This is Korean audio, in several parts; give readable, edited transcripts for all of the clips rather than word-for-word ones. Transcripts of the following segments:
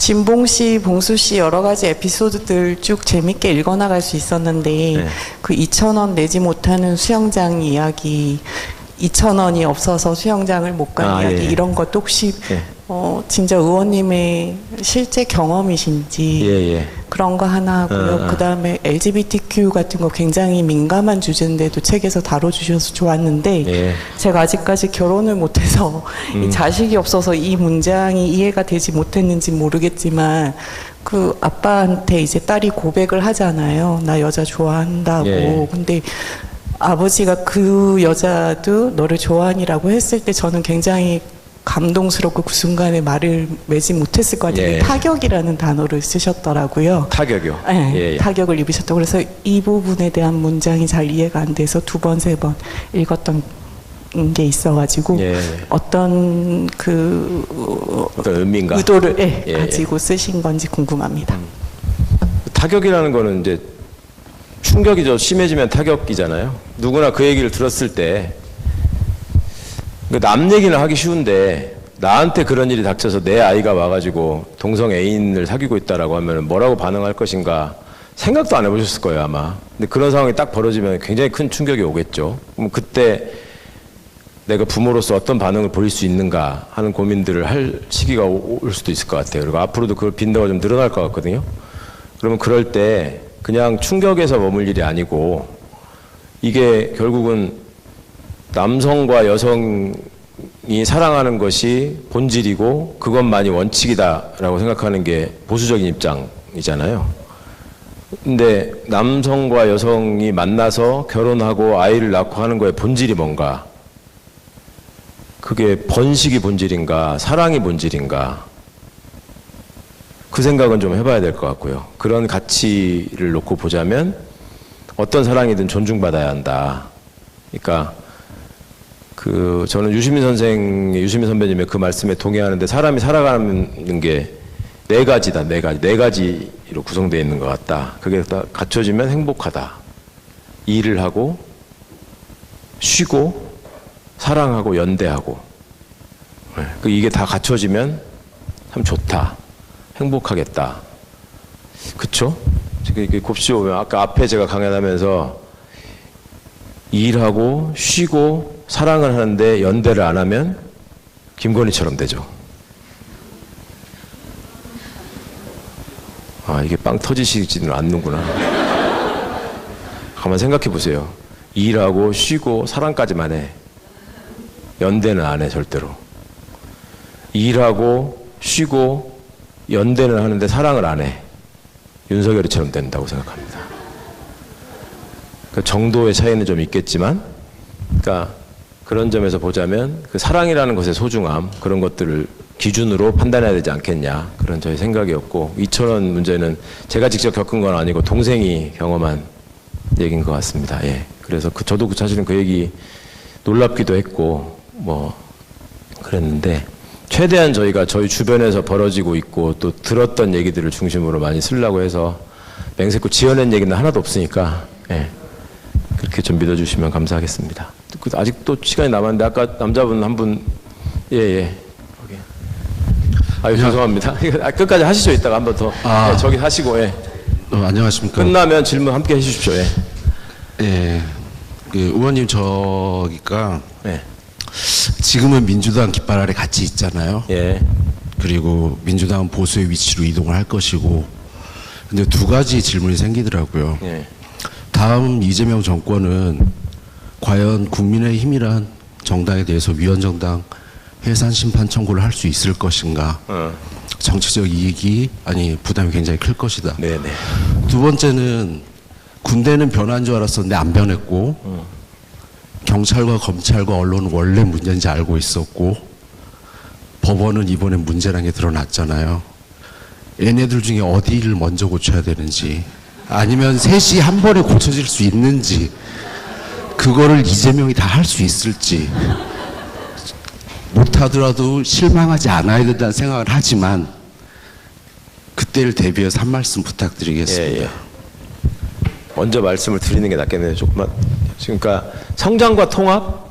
진봉 씨, 봉수 씨 여러 가지 에피소드들 쭉 재밌게 읽어나갈 수 있었는데 네. 그 2,000원 내지 못하는 수영장 이야기, 2,000원이 없어서 수영장을 못 간 이야기 예. 이런 것도 혹시 예. 진짜 의원님의 실제 경험이신지 예. 그런 거 하나 하고요. 그다음에 LGBTQ 같은 거 굉장히 민감한 주제인데도 책에서 다뤄주셔서 좋았는데 예. 제가 아직까지 결혼을 못해서 이 자식이 없어서 이 문장이 이해가 되지 못했는지 모르겠지만 그 아빠한테 이제 딸이 고백을 하잖아요. 나 여자 좋아한다고. 예. 근데 아버지가 그 여자도 너를 좋아하니라고 했을 때 저는 굉장히 감동스럽고 그 순간에 말을 맺지 못했을 것 같아요. 예. 타격이라는 단어를 쓰셨더라고요. 타격이요. 네, 예. 타격을 입으셨다고. 그래서 이 부분에 대한 문장이 잘 이해가 안 돼서 두 번, 세 번 읽었던 게 있어가지고 예. 어떤 어떤 의미인가? 의도를 예. 가지고 쓰신 건지 궁금합니다. 타격이라는 거는 이제 충격이 좀 심해지면 타격이잖아요. 누구나 그 얘기를 들었을 때 남 얘기는 하기 쉬운데 나한테 그런 일이 닥쳐서 내 아이가 와가지고 동성 애인을 사귀고 있다라고 하면 뭐라고 반응할 것인가 생각도 안 해보셨을 거예요 아마. 근데 그런 상황이 딱 벌어지면 굉장히 큰 충격이 오겠죠. 그럼 그때 내가 부모로서 어떤 반응을 보일 수 있는가 하는 고민들을 할 시기가 올 수도 있을 것 같아요. 그리고 앞으로도 그 빈도가 좀 늘어날 것 같거든요. 그러면 그럴 때 그냥 충격에서 머물 일이 아니고 이게 결국은 남성과 여성이 사랑하는 것이 본질이고 그것만이 원칙이다라고 생각하는 게 보수적인 입장이잖아요. 근데 남성과 여성이 만나서 결혼하고 아이를 낳고 하는 거의 본질이 뭔가? 그게 번식이 본질인가? 사랑이 본질인가? 그 생각은 좀 해봐야 될 것 같고요. 그런 가치를 놓고 보자면 어떤 사랑이든 존중받아야 한다. 그러니까 저는 유시민 선배님의 그 말씀에 동의하는데 사람이 살아가는 게 네 가지다, 네 가지로 구성되어 있는 것 같다. 그게 다 갖춰지면 행복하다. 일을 하고, 쉬고, 사랑하고, 연대하고. 이게 다 갖춰지면 참 좋다. 행복하겠다. 그쵸? 이렇게 곱씹어 보면 아까 앞에 제가 강연하면서 일하고, 쉬고, 사랑을 하는데 연대를 안 하면 김건희처럼 되죠. 이게 빵 터지시지는 않는구나. 가만 생각해 보세요. 일하고 쉬고 사랑까지만 해. 연대는 안 해, 절대로. 일하고 쉬고 연대는 하는데 사랑을 안 해. 윤석열이처럼 된다고 생각합니다. 그 정도의 차이는 좀 있겠지만, 그러니까 그런 점에서 보자면 그 사랑이라는 것의 소중함, 그런 것들을 기준으로 판단해야 되지 않겠냐, 그런 저희 생각이었고, 2,000원 문제는 제가 직접 겪은 건 아니고 동생이 경험한 얘기인 것 같습니다. 예. 그래서 저도 사실은 그 얘기 놀랍기도 했고 그랬는데, 최대한 저희가 저희 주변에서 벌어지고 있고 또 들었던 얘기들을 중심으로 많이 쓰려고 해서 맹세코 지어낸 얘기는 하나도 없으니까, 예. 그렇게 좀 믿어주시면 감사하겠습니다. 아직도 시간이 남았는데 아까 남자분 한 분, 예. 죄송합니다. 끝까지 하시죠. 이따가 한 번 더. 네, 저기 하시고, 예. 안녕하십니까. 끝나면 질문 함께 해주십시오. 예. 예. 의원님, 저기가 예. 지금은 민주당 깃발 아래 같이 있잖아요. 예. 그리고 민주당은 보수의 위치로 이동을 할 것이고, 근데 두 가지 질문이 생기더라고요. 예. 다음 이재명 정권은 과연 국민의힘이란 정당에 대해서 위헌정당 해산 심판 청구를 할 수 있을 것인가? 정치적 이익이 부담이 굉장히 클 것이다. 네네. 두 번째는 군대는 변한 줄 알았었는데 안 변했고, 경찰과 검찰과 언론은 원래 문제인지 알고 있었고, 법원은 이번에 문제라는 게 드러났잖아요. 얘네들 중에 어디를 먼저 고쳐야 되는지, 아니면 셋이 한 번에 고쳐질 수 있는지, 그거를 이재명이 다 할 수 있을지, 못하더라도 실망하지 않아야 된다는 생각을 하지만 그때를 대비해서 한 말씀 부탁드리겠습니다. 예. 먼저 말씀을 드리는 게 낫겠네요. 조금만. 그러니까 성장과 통합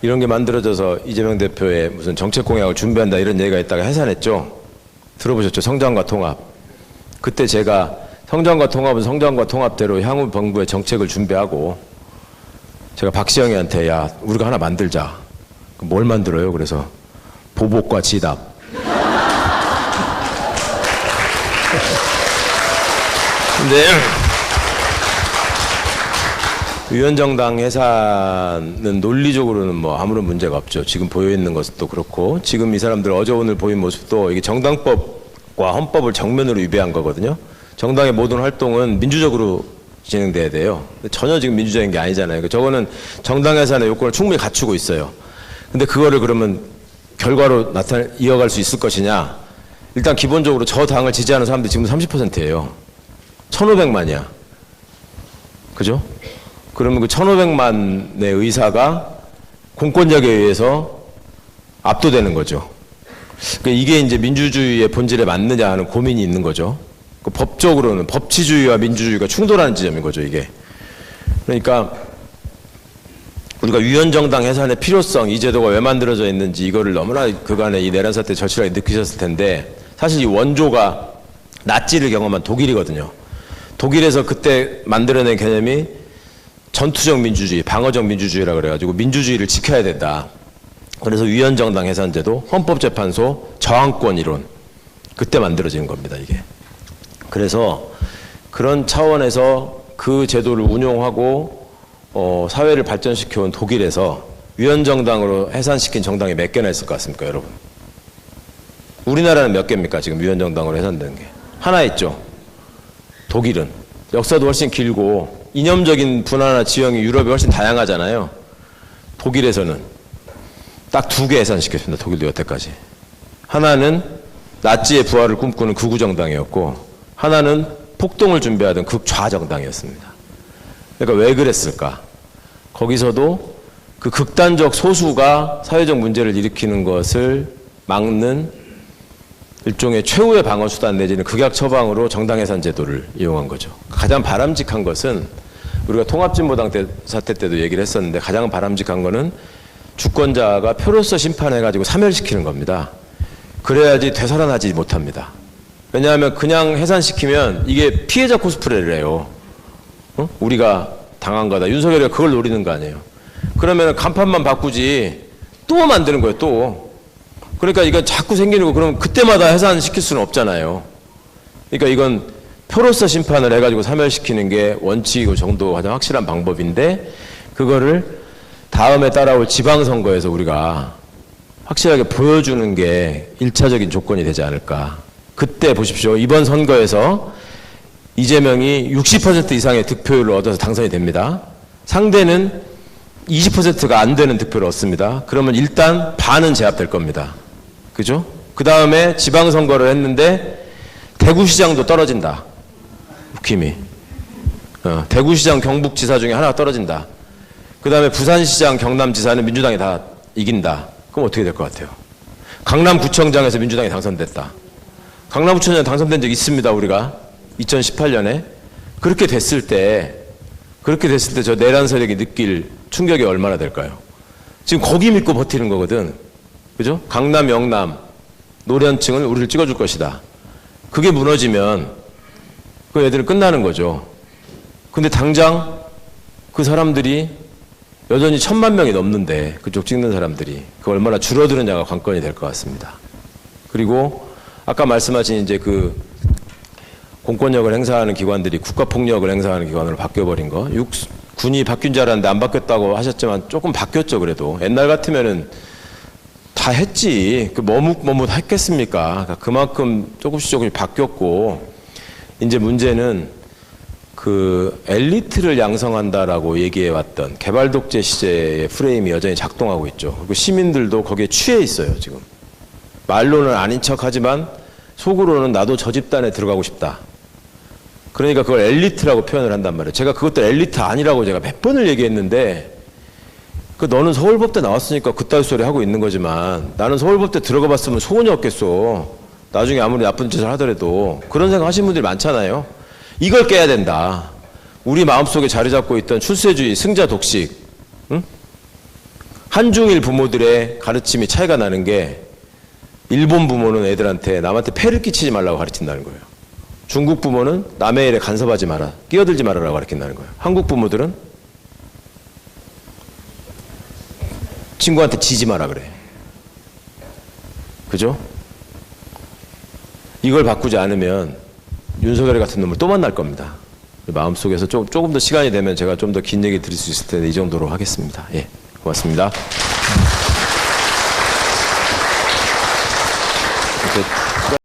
이런 게 만들어져서 이재명 대표의 무슨 정책 공약을 준비한다 이런 얘기가 있다가 해산했죠. 들어보셨죠? 성장과 통합. 그때 제가 성장과 통합은 성장과 통합대로 향후 정부의 정책을 준비하고 제가 박시영이한테 야 우리가 하나 만들자. 뭘 만들어요? 그래서 보복과 지답. 근데 위원정당 해산은 논리적으로는 뭐 아무런 문제가 없죠. 지금 보여 있는 것도 그렇고 지금 이 사람들 어제 오늘 보인 모습도 이게 정당법과 헌법을 정면으로 위배한 거거든요. 정당의 모든 활동은 민주적으로 진행돼야 돼요. 전혀 지금 민주적인 게 아니잖아요. 저거는 정당 해산의 요건을 충분히 갖추고 있어요. 근데 그거를 그러면 결과로 이어갈 수 있을 것이냐? 일단 기본적으로 저 당을 지지하는 사람들이 지금 30%예요. 1,500만이야. 그죠? 그러면 그 1,500만의 의사가 공권력에 의해서 압도되는 거죠. 그러니까 이게 이제 민주주의의 본질에 맞느냐 하는 고민이 있는 거죠. 그 법적으로는 법치주의와 민주주의가 충돌하는 지점인 거죠, 이게. 그러니까 우리가 위원정당 해산의 필요성, 이 제도가 왜 만들어져 있는지 이거를 너무나 그간의 이 내란 사태 절실하게 느끼셨을 텐데 사실 이 원조가 나치를 경험한 독일이거든요. 독일에서 그때 만들어낸 개념이 전투적 민주주의, 방어적 민주주의라 그래가지고 민주주의를 지켜야 된다. 그래서 위원정당 해산제도, 헌법재판소, 저항권 이론 그때 만들어지는 겁니다, 이게. 그래서 그런 차원에서 그 제도를 운용하고 사회를 발전시켜온 독일에서 위원정당으로 해산시킨 정당이 몇 개나 있을 것 같습니까, 여러분? 우리나라는 몇 개입니까, 지금 위원정당으로 해산된 게? 하나 있죠. 독일은. 역사도 훨씬 길고 이념적인 분화나 지형이 유럽이 훨씬 다양하잖아요. 독일에서는 딱 2개 해산시켰습니다, 독일도 여태까지. 하나는 나치의 부활을 꿈꾸는 극우정당이었고 하나는 폭동을 준비하던 극좌정당이었습니다. 그러니까 왜 그랬을까? 거기서도 그 극단적 소수가 사회적 문제를 일으키는 것을 막는 일종의 최후의 방어 수단 내지는 극약 처방으로 정당 해산 제도를 이용한 거죠. 가장 바람직한 것은 우리가 통합진보당 사태 때도 얘기를 했었는데 가장 바람직한 거는 주권자가 표로서 심판해가지고 사멸시키는 겁니다. 그래야지 되살아나지 못합니다. 왜냐하면 그냥 해산시키면 이게 피해자 코스프레를 해요. 우리가 당한 거다. 윤석열이가 그걸 노리는 거 아니에요. 그러면 간판만 바꾸지 또 만드는 거예요, 또. 그러니까 이건 자꾸 생기는 거, 그럼 그때마다 해산시킬 수는 없잖아요. 그러니까 이건 표로서 심판을 해가지고 사멸시키는 게 원칙이고 정도 가장 확실한 방법인데 그거를 다음에 따라올 지방선거에서 우리가 확실하게 보여주는 게 1차적인 조건이 되지 않을까. 그때 보십시오. 이번 선거에서 이재명이 60% 이상의 득표율을 얻어서 당선이 됩니다. 상대는 20%가 안 되는 득표를 얻습니다. 그러면 일단 반은 제압될 겁니다. 그죠? 그 다음에 지방선거를 했는데 대구시장도 떨어진다. 국힘이. 대구시장 경북지사 중에 하나가 떨어진다. 그 다음에 부산시장 경남지사는 민주당이 다 이긴다. 그럼 어떻게 될 것 같아요? 강남구청장에서 민주당이 당선됐다. 강남구청장 당선된 적 있습니다, 우리가. 2018년에. 그렇게 됐을 때 저 내란 세력이 느낄 충격이 얼마나 될까요? 지금 거기 믿고 버티는 거거든. 그죠? 강남, 영남, 노련층은 우리를 찍어줄 것이다. 그게 무너지면 그 애들은 끝나는 거죠. 근데 당장 그 사람들이 여전히 1,000만 명이 넘는데 그쪽 찍는 사람들이 그 얼마나 줄어드느냐가 관건이 될 것 같습니다. 그리고 아까 말씀하신 이제 그 공권력을 행사하는 기관들이 국가폭력을 행사하는 기관으로 바뀌어버린 거. 군이 바뀐 줄 알았는데 안 바뀌었다고 하셨지만 조금 바뀌었죠, 그래도. 옛날 같으면은 다 했지. 그 머뭇머뭇 했겠습니까? 그러니까 그만큼 조금씩 바뀌었고, 이제 문제는 그 엘리트를 양성한다라고 얘기해왔던 개발 독재 시대의 프레임이 여전히 작동하고 있죠. 그리고 시민들도 거기에 취해 있어요, 지금. 말로는 아닌 척 하지만 속으로는 나도 저 집단에 들어가고 싶다. 그러니까 그걸 엘리트라고 표현을 한단 말이에요. 제가 그것도 엘리트 아니라고 제가 몇 번을 얘기했는데, 그 너는 서울법대 나왔으니까 그따위 소리 하고 있는 거지만 나는 서울법대 들어가 봤으면 소원이 없겠어. 나중에 아무리 나쁜 짓을 하더라도. 그런 생각 하시는 분들이 많잖아요. 이걸 깨야 된다. 우리 마음속에 자리 잡고 있던 출세주의, 승자 독식, 응? 한중일 부모들의 가르침이 차이가 나는 게 일본 부모는 애들한테 남한테 폐를 끼치지 말라고 가르친다는 거예요. 중국 부모는 남의 일에 간섭하지 마라, 끼어들지 말아라고 가르친다는 거예요. 한국 부모들은 친구한테 지지 마라 그래. 그죠? 이걸 바꾸지 않으면 윤석열 같은 놈을 또 만날 겁니다. 마음속에서 조금 더 시간이 되면 제가 좀 더 긴 얘기 드릴 수 있을 텐데 이 정도로 하겠습니다. 예, 고맙습니다. 이렇게